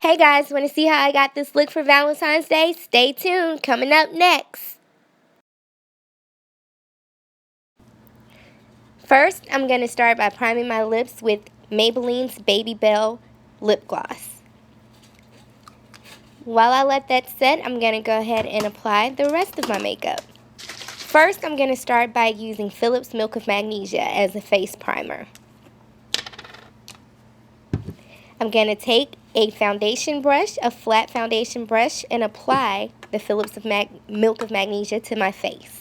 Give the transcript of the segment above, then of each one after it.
Hey guys, want to see how I got this look for Valentine's Day? Stay tuned, coming up next. First, I'm going to start by priming my lips with Maybelline's Baby Bell lip gloss. While I let that set, I'm going to go ahead and apply the rest of my makeup. First, I'm going to start by using Philip's Milk of Magnesia as a face primer. I'm going to take a foundation brush, a flat foundation brush, and apply the Philip's Milk of Magnesia to my face.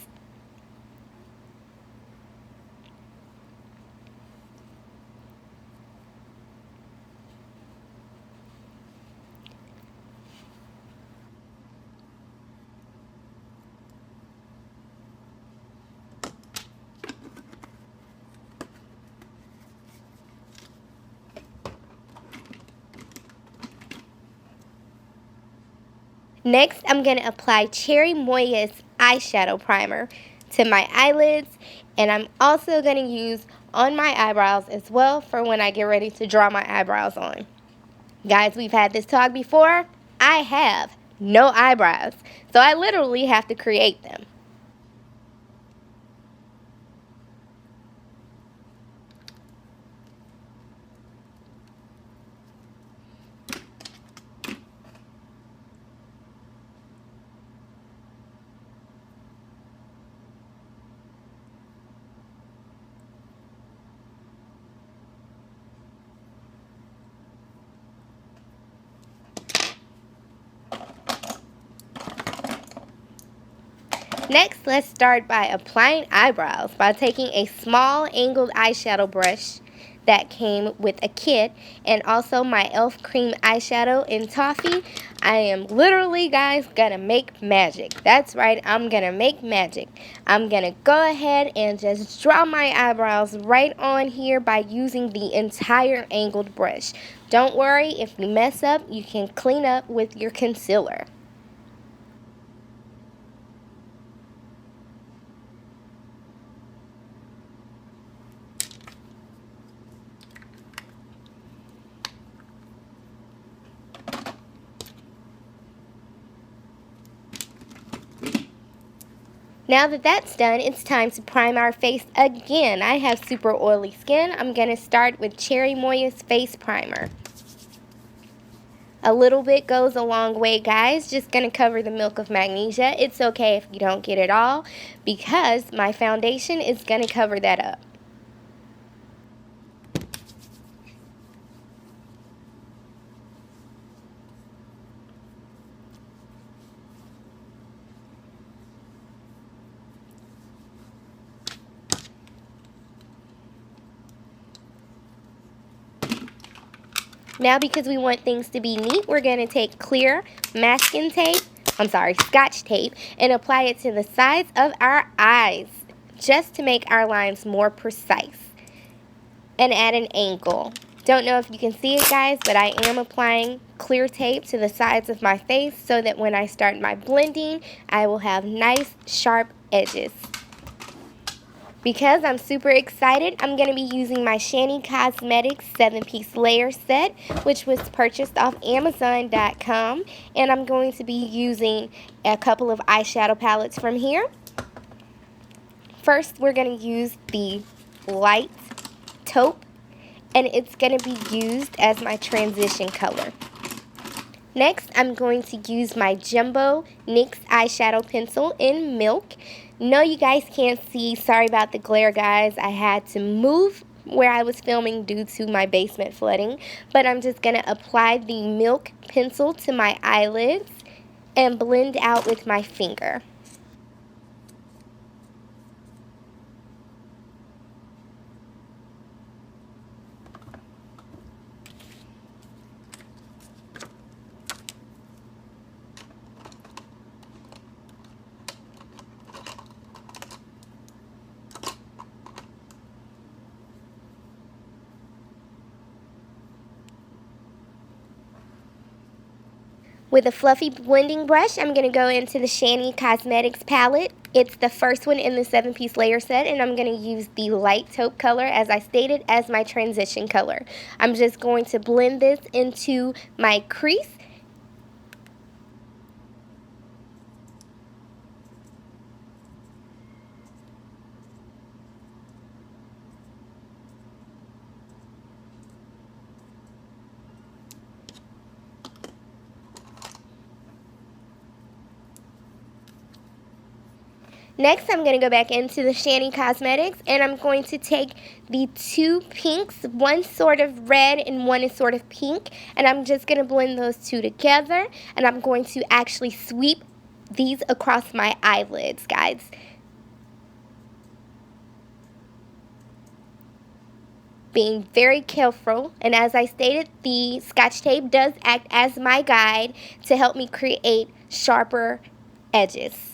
Next, I'm going to apply Cherry Moya's eyeshadow primer to my eyelids, and I'm also going to use on my eyebrows as well for when I get ready to draw my eyebrows on. Guys, we've had this talk before. I have no eyebrows, so I literally have to create them. Next, let's start by applying eyebrows by taking a small angled eyeshadow brush that came with a kit and also my e.l.f. cream eyeshadow in Toffee. I am literally, guys, gonna make magic. That's right, I'm gonna make magic. I'm gonna go ahead and just draw my eyebrows right on here by using the entire angled brush. Don't worry, if you mess up, you can clean up with your concealer. Now that that's done, it's time to prime our face again. I have super oily skin. I'm going to start with Cherry Moya's face primer. A little bit goes a long way, guys. Just going to cover the Milk of Magnesia. It's okay if you don't get it all because my foundation is going to cover that up. Now, because we want things to be neat, we're going to take clear scotch tape, and apply it to the sides of our eyes just to make our lines more precise and at an angle. Don't know if you can see it, guys, but I am applying clear tape to the sides of my face so that when I start my blending, I will have nice, sharp edges. Because I'm super excited, I'm going to be using my Shani Cosmetics 7-piece layer set, which was purchased off Amazon.com. And I'm going to be using a couple of eyeshadow palettes from here. First, we're going to use the light taupe, and it's going to be used as my transition color. Next, I'm going to use my Jumbo NYX eyeshadow pencil in Milk. No, you guys can't see. Sorry about the glare, guys. I had to move where I was filming due to my basement flooding. But I'm just going to apply the Milk pencil to my eyelids and blend out with my finger. With a fluffy blending brush, I'm going to go into the Shani Cosmetics palette It's the first one in the 7-piece layer set, and I'm going to use the light taupe color, as I stated, as my transition color. I'm just going to blend this into my crease. Next, I'm going to go back into the Shani Cosmetics, and I'm going to take the two pinks, one sort of red and one is sort of pink, and I'm just going to blend those two together, and I'm going to actually sweep these across my eyelids, guys. Being very careful, and as I stated, the Scotch tape does act as my guide to help me create sharper edges.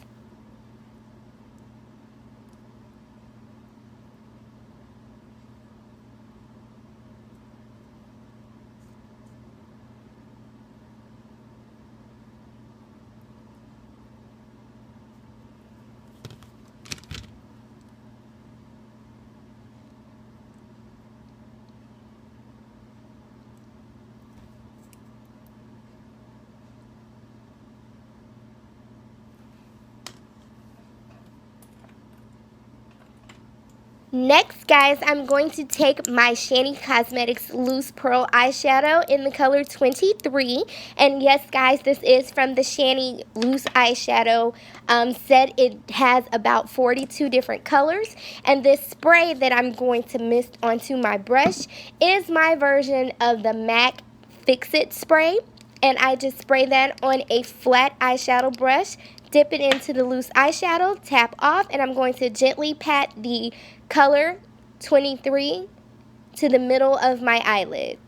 Next, guys, I'm going to take my Shani Cosmetics Loose Pearl Eyeshadow in the color 23. And yes, guys, this is from the Shani Loose Eyeshadow set. It has about 42 different colors. And this spray that I'm going to mist onto my brush is my version of the MAC Fix-It spray. And I just spray that on a flat eyeshadow brush, dip it into the loose eyeshadow, tap off, and I'm going to gently pat the color 23 to the middle of my eyelid.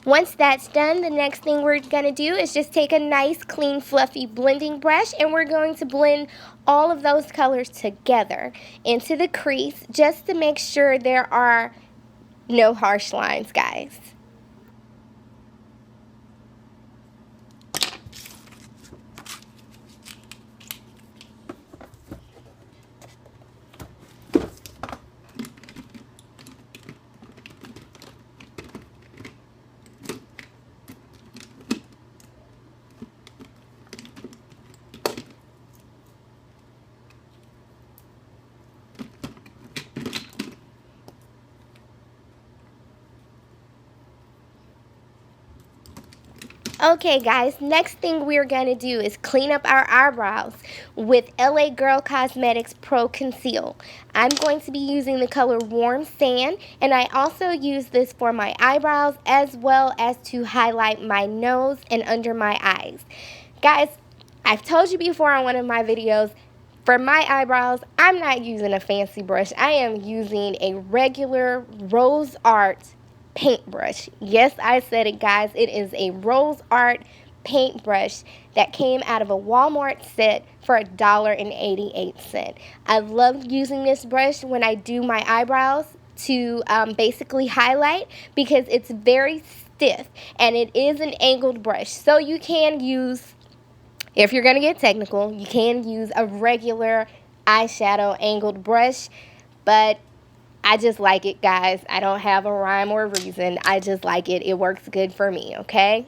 Once that's done, the next thing we're going to do is just take a nice, clean, fluffy blending brush, and we're going to blend all of those colors together into the crease just to make sure there are no harsh lines, guys. Okay, guys, next thing we're going to do is clean up our eyebrows with LA Girl Cosmetics ProConceal. I'm going to be using the color Warm Sand, and I also use this for my eyebrows as well as to highlight my nose and under my eyes. Guys, I've told you before on one of my videos, for my eyebrows, I'm not using a fancy brush. I am using a regular Rose Art paintbrush. Yes, I said it, guys. It is a Rose Art paintbrush that came out of a Walmart set for $1.88. I love using this brush when I do my eyebrows to basically highlight, because it's very stiff and it is an angled brush. So you can use, if you're going to get technical, you can use a regular eyeshadow angled brush, but I just like it, guys. I don't have a rhyme or reason. I just like it. It works good for me, okay?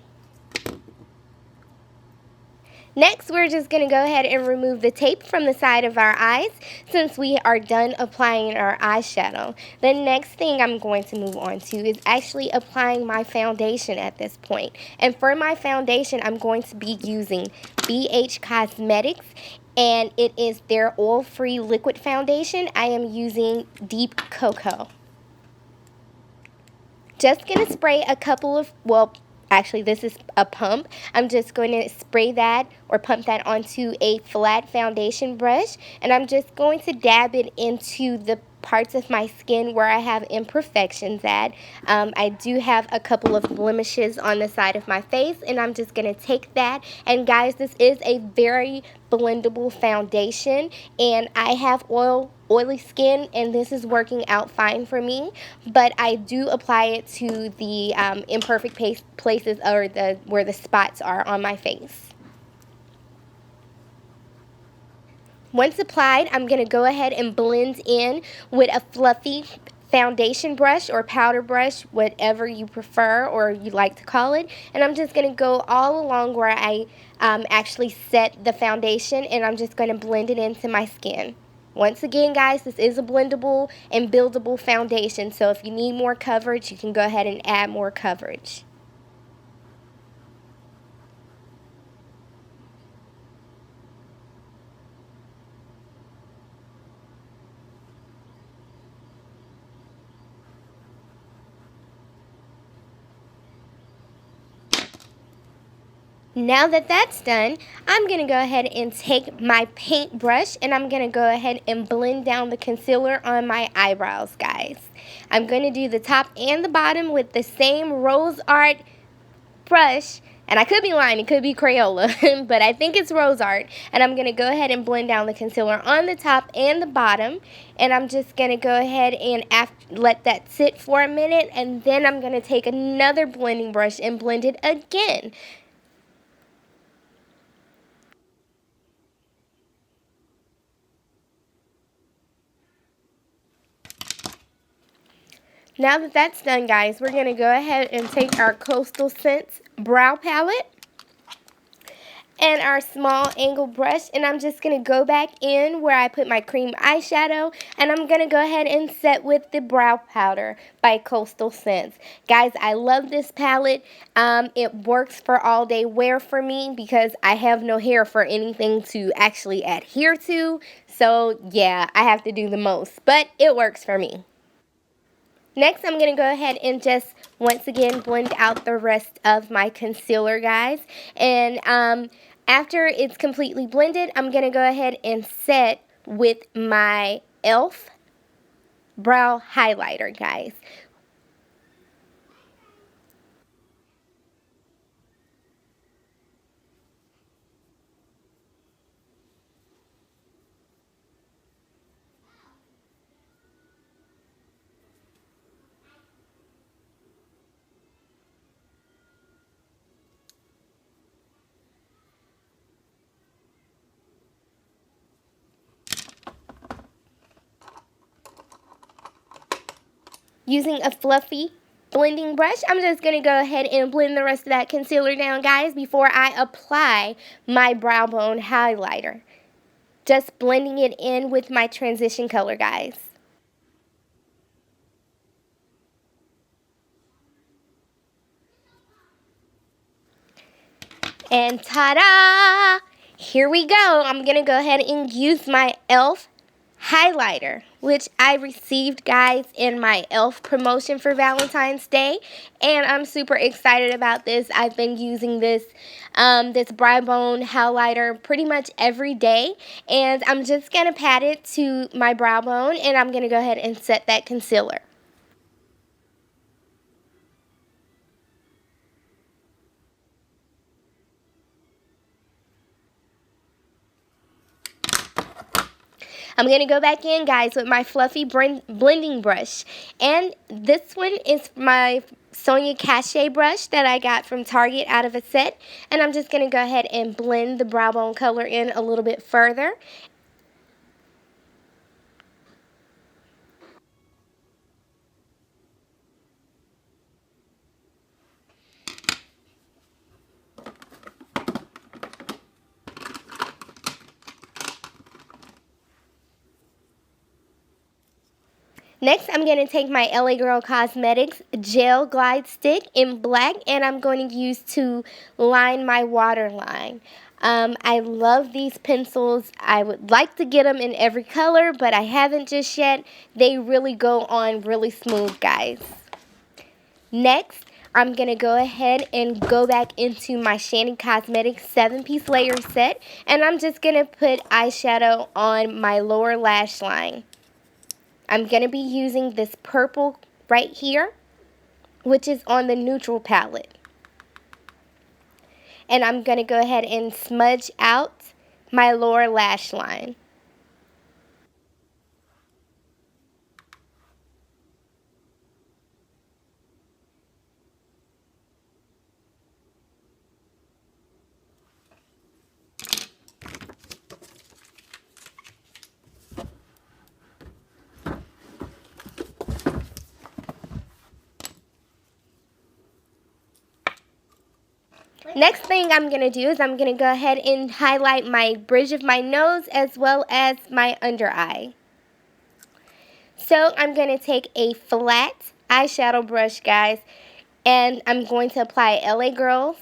Next, we're just going to go ahead and remove the tape from the side of our eyes since we are done applying our eyeshadow. The next thing I'm going to move on to is actually applying my foundation at this point. And for my foundation, I'm going to be using BH Cosmetics, and it is their oil-free liquid foundation. I am using Deep Cocoa. Just going to spray a couple of, well, actually this is a pump. I'm just going to spray that or pump that onto a flat foundation brush, and I'm just going to dab it into the parts of my skin where I have imperfections at. I do have a couple of blemishes on the side of my face, and I'm just going to take that. And guys, this is a very blendable foundation, and I have oily skin, and this is working out fine for me, but I do apply it to the imperfect places, or where the spots are on my face. Once applied, I'm going to go ahead and blend in with a fluffy foundation brush or powder brush, whatever you prefer or you like to call it. And I'm just going to go all along where I actually set the foundation, and I'm just going to blend it into my skin. Once again, guys, this is a blendable and buildable foundation, so if you need more coverage, you can go ahead and add more coverage. Now that that's done, I'm going to go ahead and take my paintbrush, and I'm going to go ahead and blend down the concealer on my eyebrows, guys. I'm going to do the top and the bottom with the same Rose Art brush, and I could be lying, it could be Crayola, but I think it's Rose Art. And I'm going to go ahead and blend down the concealer on the top and the bottom, and I'm just going to go ahead and let that sit for a minute, and then I'm going to take another blending brush and blend it again. Now that that's done, guys, we're going to go ahead and take our Coastal Scents brow palette and our small angle brush, and I'm just going to go back in where I put my cream eyeshadow, and I'm going to go ahead and set with the brow powder by Coastal Scents. Guys, I love this palette. It works for all day wear for me because I have no hair for anything to actually adhere to, so yeah, I have to do the most, but it works for me. Next, I'm going to go ahead and just, once again, blend out the rest of my concealer, guys. And after it's completely blended, I'm going to go ahead and set with my e.l.f. brow highlighter, guys. Using a fluffy blending brush, I'm just going to go ahead and blend the rest of that concealer down, guys, before I apply my brow bone highlighter. Just blending it in with my transition color, guys. And ta-da! Here we go. I'm going to go ahead and use my e.l.f. highlighter, which I received, guys, in my e.l.f. promotion for Valentine's Day, and I'm super excited about this. I've been using this this brow bone highlighter pretty much every day, and I'm just going to pat it to my brow bone, and I'm going to go ahead and set that concealer. I'm going to go back in, guys, with my fluffy blending brush. And this one is my Sonia Cachet brush that I got from Target out of a set. And I'm just going to go ahead and blend the brow bone color in a little bit further. Next, I'm going to take my LA Girl Cosmetics Gel Glide Stick in black, and I'm going to use to line my waterline. I love these pencils. I would like to get them in every color, but I haven't just yet. They really go on really smooth, guys. Next, I'm going to go ahead and go back into my Shandy Cosmetics 7-piece layer set, and I'm just going to put eyeshadow on my lower lash line. I'm going to be using this purple right here, which is on the neutral palette. And I'm going to go ahead and smudge out my lower lash line. Next thing I'm going to do is I'm going to go ahead and highlight my bridge of my nose as well as my under eye. So I'm going to take a flat eyeshadow brush, guys, and I'm going to apply LA Girls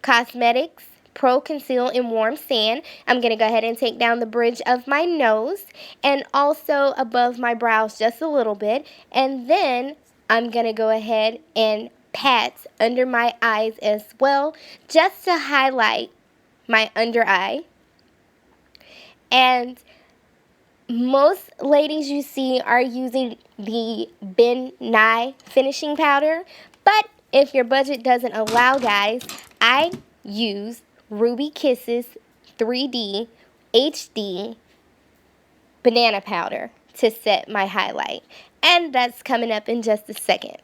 Cosmetics ProConceal in Warm Sand. I'm going to go ahead and take down the bridge of my nose and also above my brows just a little bit. And then I'm going to go ahead and pat under my eyes as well, just to highlight my under eye. And most ladies you see are using the Ben Nye finishing powder, but if your budget doesn't allow, guys, I use Ruby Kisses 3D HD banana powder to set my highlight, and that's coming up in just a second.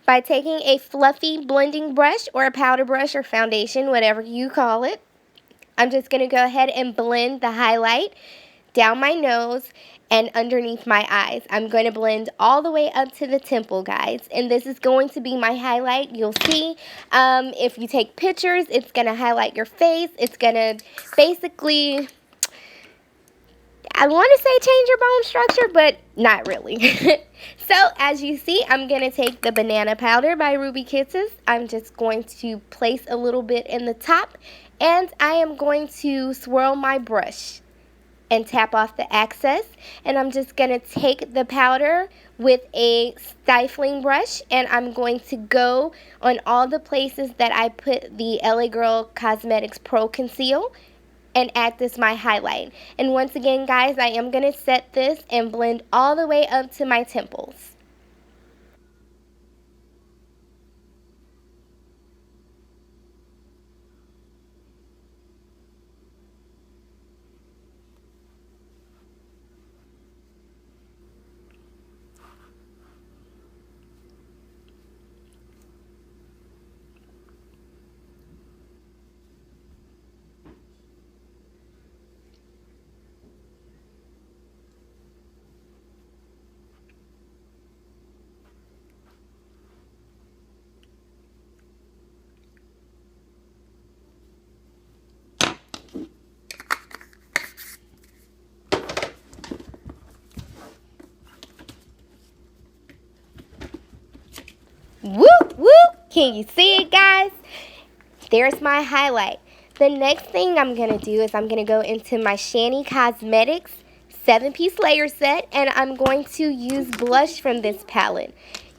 By taking a fluffy blending brush or a powder brush or foundation, whatever you call it, I'm just going to go ahead and blend the highlight down my nose and underneath my eyes. I'm going to blend all the way up to the temple, guys. And this is going to be my highlight. You'll see if you take pictures, it's going to highlight your face. It's going to basically, I want to say change your bone structure, but not really. So as you see, I'm going to take the banana powder by Ruby Kisses. I'm just going to place a little bit in the top, and I am going to swirl my brush and tap off the excess. And I'm just going to take the powder with a stifling brush, and I'm going to go on all the places that I put the LA Girl Cosmetics ProConceal and act as my highlight. And once again, guys, I am going to set this and blend all the way up to my temples. Whoop, whoop. Can you see it, guys? There's my highlight. The next thing I'm going to do is I'm going to go into my Shandy Cosmetics 7-piece layer set, and I'm going to use blush from this palette.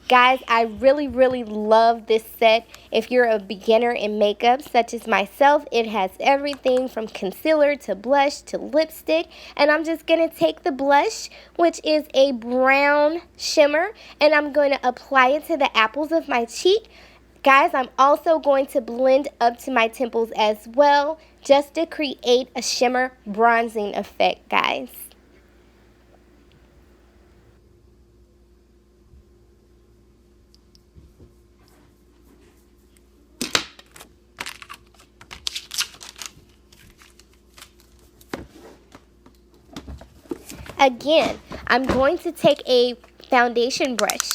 Guys, I really, really love this set. If you're a beginner in makeup, such as myself, it has everything from concealer to blush to lipstick. And I'm just going to take the blush, which is a brown shimmer, and I'm going to apply it to the apples of my cheek. Guys, I'm also going to blend up to my temples as well, just to create a shimmer bronzing effect, guys. Again, I'm going to take a foundation brush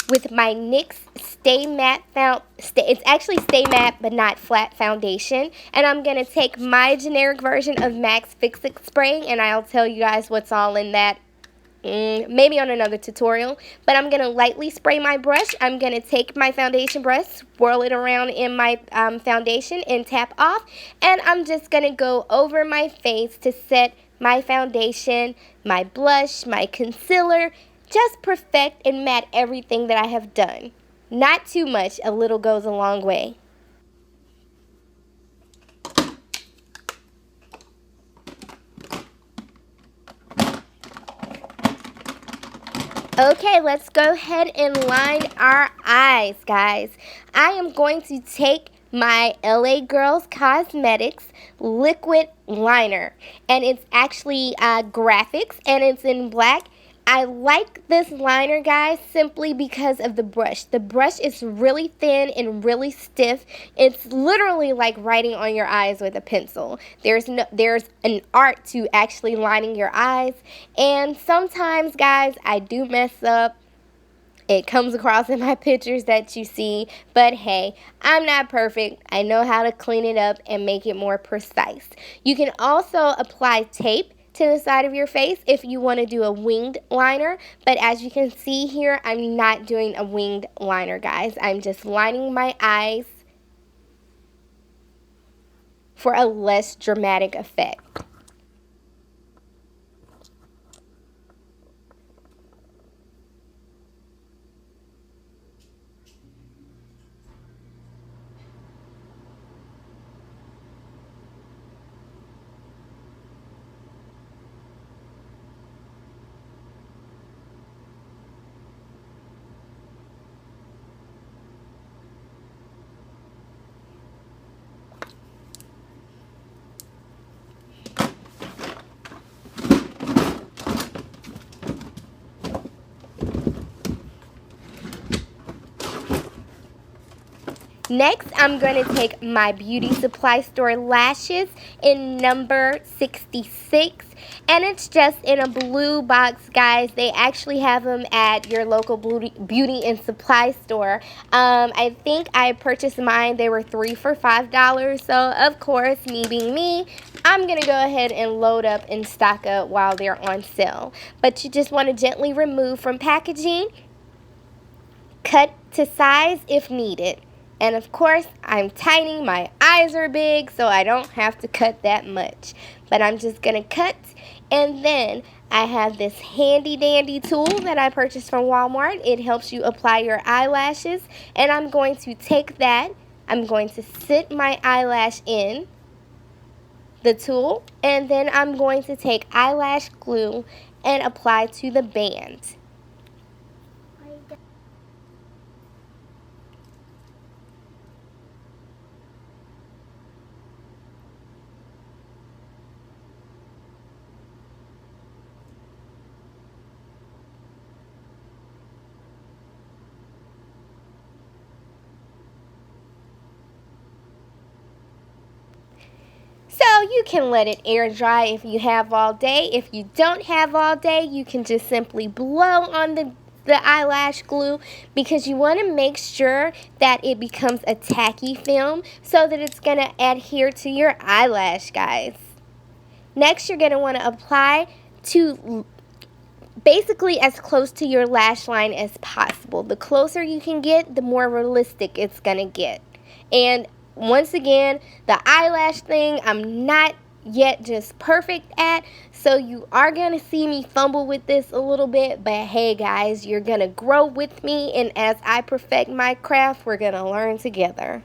with my NYX Stay Matte it's actually Stay Matte but not flat foundation, and I'm going to take my generic version of MAC's Fix It Spray, and I'll tell you guys what's all in that maybe on another tutorial. But I'm going to lightly spray my brush. I'm going to take my foundation brush, swirl it around in my foundation and tap off, and I'm just going to go over my face to set my foundation, my blush, my concealer, just perfect and matte everything that I have done. Not too much, a little goes a long way. Okay, let's go ahead and line our eyes, guys. I am going to take my LA Girls Cosmetics liquid liner, and it's actually graphix, and it's in black. I like this liner, guys, simply because of the brush. The brush is really thin and really stiff. It's literally like writing on your eyes with a pencil. There's an art to actually lining your eyes, and sometimes, guys, I do mess up. It comes across in my pictures that you see, but hey, I'm not perfect. I know how to clean it up and make it more precise. You can also apply tape to the side of your face if you want to do a winged liner, but as you can see here, I'm not doing a winged liner, guys. I'm just lining my eyes for a less dramatic effect. Next, I'm going to take my beauty supply store lashes in number 66, and it's just in a blue box, guys. They actually have them at your local beauty and supply store. I think I purchased mine. They were 3 for $5, so of course, me being me, I'm going to go ahead and load up and stock up while they're on sale. But you just want to gently remove from packaging, cut to size if needed. And of course, I'm tiny, my eyes are big, so I don't have to cut that much. But I'm just going to cut, and then I have this handy dandy tool that I purchased from Walmart. It helps you apply your eyelashes, and I'm going to take that, I'm going to sit my eyelash in the tool, and then I'm going to take eyelash glue and apply to the band. So you can let it air dry if you have all day. If you don't have all day, you can just simply blow on the eyelash glue, because you want to make sure that it becomes a tacky film so that it's going to adhere to your eyelash, guys. Next, you're going to want to apply to basically as close to your lash line as possible. The closer you can get, the more realistic it's going to get. And once again, the eyelash thing, I'm not yet just perfect at, so you are going to see me fumble with this a little bit, but hey guys, you're going to grow with me, and as I perfect my craft, we're going to learn together.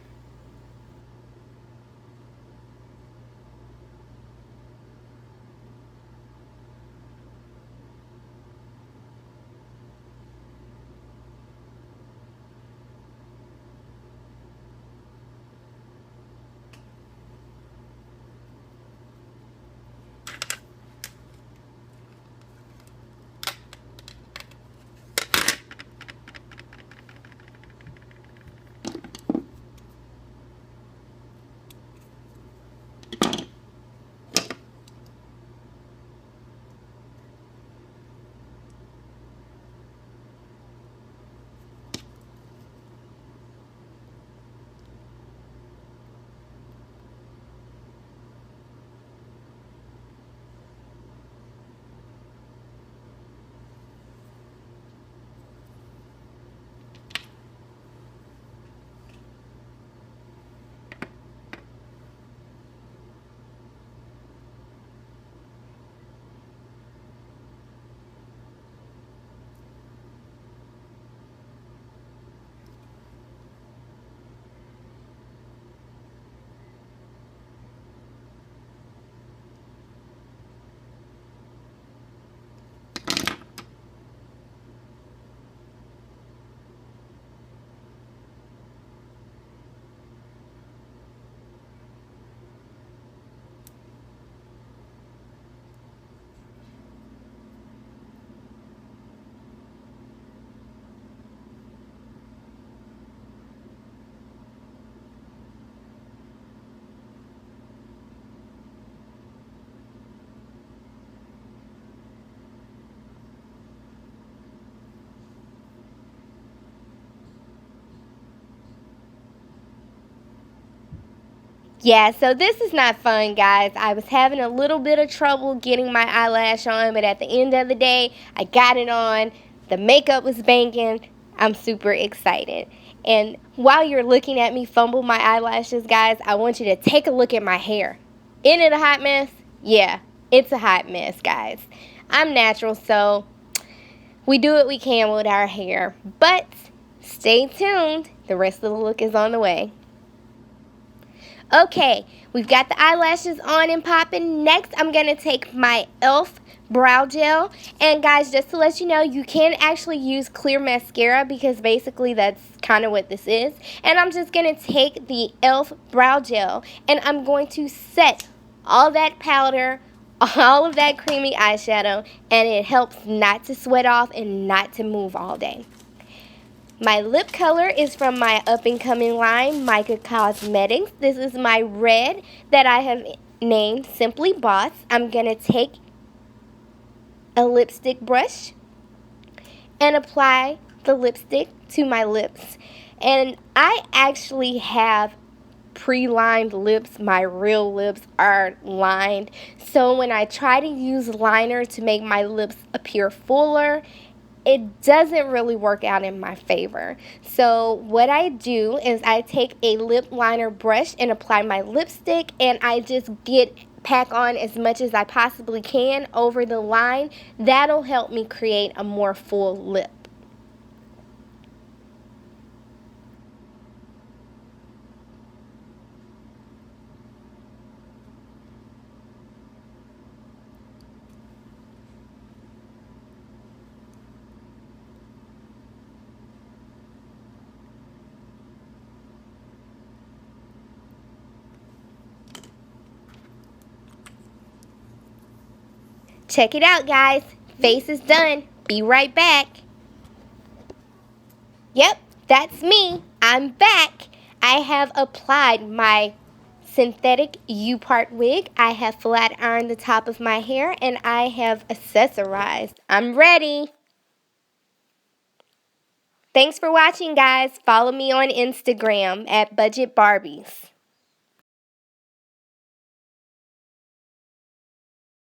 Yeah, so this is not fun, guys. I was having a little bit of trouble getting my eyelash on, but at the end of the day, I got it on. The makeup was banging. I'm super excited. And while you're looking at me fumble my eyelashes, guys, I want you to take a look at my hair. Isn't it a hot mess? Yeah, it's a hot mess, guys. I'm natural, so we do what we can with our hair. But stay tuned. The rest of the look is on the way. Okay, we've got the eyelashes on and popping. Next, I'm going to take my e.l.f. brow gel. And guys, just to let you know, you can actually use clear mascara because basically that's kind of what this is. And I'm just going to take the e.l.f. brow gel and I'm going to set all that powder, all of that creamy eyeshadow, and it helps not to sweat off and not to move all day. My lip color is from my up-and-coming line, Mica Cosmetics. This is my red that I have named Simply Boss. I'm going to take a lipstick brush and apply the lipstick to my lips. And I actually have pre-lined lips. My real lips are lined. So when I try to use liner to make my lips appear fuller, it doesn't really work out in my favor. So what I do is I take a lip liner brush and apply my lipstick, and I just pack on as much as I possibly can over the line. That'll help me create a more full lip. Check it out, guys. Face is done. Be right back. Yep, that's me. I'm back. I have applied my synthetic U-part wig. I have flat ironed the top of my hair, and I have accessorized. I'm ready. Thanks for watching, guys. Follow me on Instagram at Budget Barbies.